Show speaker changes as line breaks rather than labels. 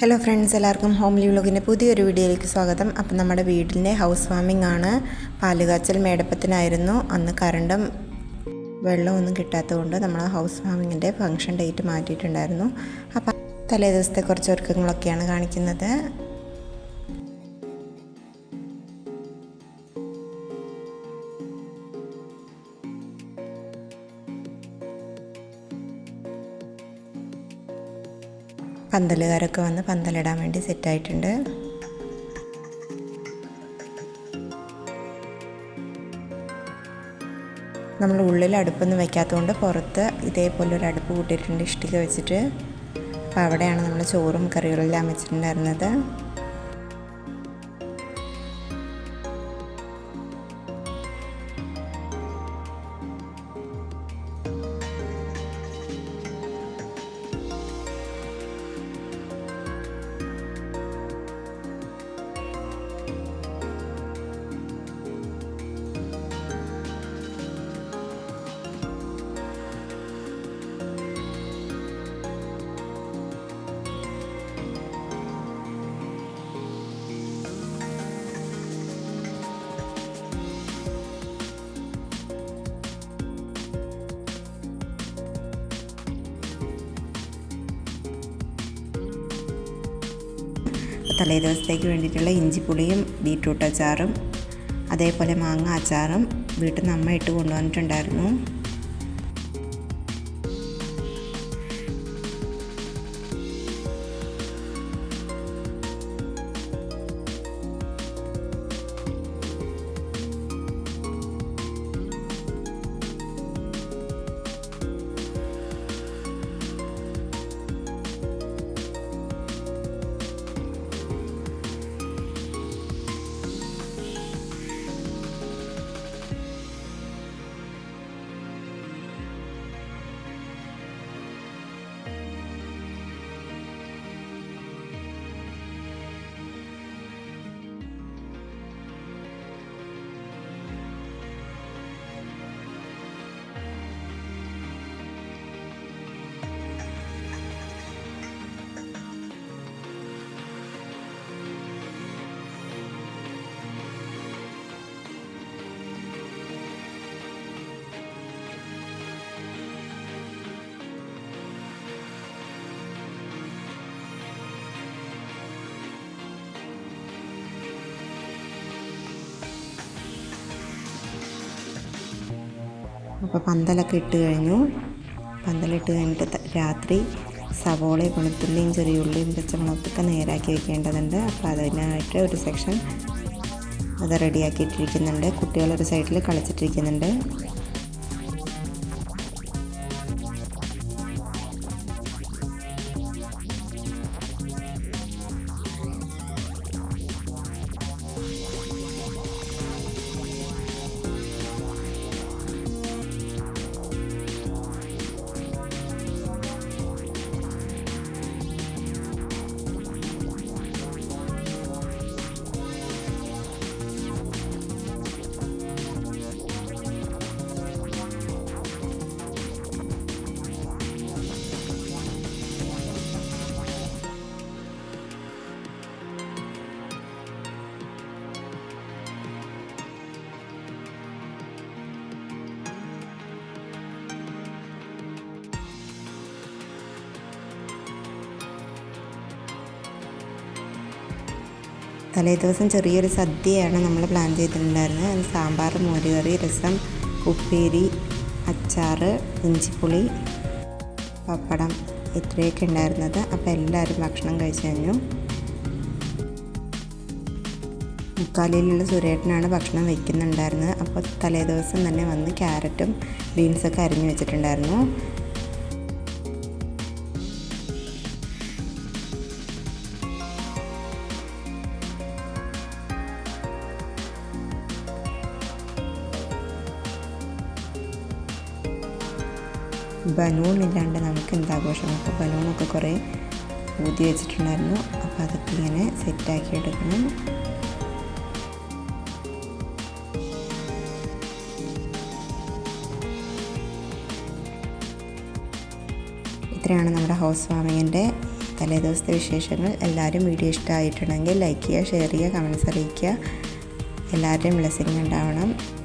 Hello friends, എല്ലാവർക്കും homely വ്ലോഗിൻ്റെ പുതിയൊരു വീഡിയോയിലേക്ക് സ്വാഗതം. അപ്പം നമ്മുടെ വീടിൻ്റെ ഹൗസ് വാമിംഗ് ആണ്. പാലുകാച്ചൽ മേടപ്പത്തിനായിരുന്നു. അന്ന് കറണ്ടും വെള്ളമൊന്നും കിട്ടാത്തതുകൊണ്ട് നമ്മൾ ഹൗസ് വാമിങ്ങിൻ്റെ ഫംഗ്ഷൻ ഡേറ്റ് മാറ്റിയിട്ടുണ്ടായിരുന്നു. അപ്പം തലേ ദിവസത്തെ കുറച്ച് ഒരുക്കങ്ങളൊക്കെയാണ് കാണിക്കുന്നത്. പന്തലുകാരൊക്കെ വന്ന് പന്തലിടാൻ വേണ്ടി സെറ്റായിട്ടുണ്ട്. നമ്മൾ ഉള്ളിൽ അടുപ്പൊന്നും വയ്ക്കാത്തതുകൊണ്ട് പുറത്ത് ഇതേപോലെ ഒരു അടുപ്പ് കൂട്ടിയിട്ടുണ്ട്, ഇഷ്ടിക വെച്ചിട്ട്. അപ്പോൾ അവിടെയാണ് നമ്മൾ ചോറും കറികളെല്ലാം വെച്ചിട്ടുണ്ടായിരുന്നത്. തലേ ദിവസത്തേക്ക് വേണ്ടിയിട്ടുള്ള ഇഞ്ചിപ്പുളിയും ബീട്രൂട്ട് അച്ചാറും അതേപോലെ മാങ്ങ അച്ചാറും വീട്ടിൽ നിന്ന് അമ്മ ഇട്ട് കൊണ്ടുവന്നിട്ടുണ്ടായിരുന്നു. അപ്പോൾ പന്തലൊക്കെ ഇട്ട് കഴിഞ്ഞു. പന്തലിട്ട് കഴിഞ്ഞിട്ട് രാത്രി സവോളയും വെളുത്തുള്ളിയും ചെറിയുള്ളിയും പച്ചമുളകൊക്കെ നേരാക്കി വെക്കേണ്ടതുണ്ട്. അപ്പോൾ അതിനായിട്ട് ഒരു സെക്ഷൻ അത് റെഡിയാക്കിയിട്ടിരിക്കുന്നുണ്ട്. കുട്ടികളൊരു സൈഡിൽ കളിച്ചിട്ടിരിക്കുന്നുണ്ട്. തലേ ദിവസം ചെറിയൊരു സദ്യയാണ് നമ്മൾ പ്ലാൻ ചെയ്തിട്ടുണ്ടായിരുന്നത്. സാമ്പാർ, മോരുകറി, രസം, ഉപ്പേരി, അച്ചാർ, ഇഞ്ചിപ്പുളി, പപ്പടം ഇത്രയൊക്കെ ഉണ്ടായിരുന്നത്. അപ്പോൾ എല്ലാവരും ഭക്ഷണം കഴിച്ചു കഴിഞ്ഞു. മുക്കാലിലുള്ള സുരേട്ടനാണ് ഭക്ഷണം വയ്ക്കുന്നുണ്ടായിരുന്നത്. അപ്പോൾ തലേ ദിവസം തന്നെ വന്ന് ക്യാരറ്റും ബീൻസൊക്കെ അരിഞ്ഞു വെച്ചിട്ടുണ്ടായിരുന്നു. ബലൂൺ ഇല്ലാണ്ട് നമുക്ക് എന്താഘോഷം. അപ്പോൾ ബലൂണൊക്കെ കുറേ ഊതി വെച്ചിട്ടുണ്ടായിരുന്നു. അപ്പോൾ അതൊക്കെ ഇങ്ങനെ സെറ്റാക്കി എടുക്കണം. ഇത്രയാണ് നമ്മുടെ ഹൗസ് വാമിങ്ങിൻ്റെ തലേദിവസത്തെ വിശേഷങ്ങൾ. എല്ലാവരും വീഡിയോ ഇഷ്ടമായിട്ടുണ്ടെങ്കിൽ ലൈക്ക് ചെയ്യുക, ഷെയർ ചെയ്യുക, കമൻറ്റ്സ് അറിയിക്കുക. എല്ലാവരുടെയും ബ്ലെസ്സിങ് ഉണ്ടാവണം.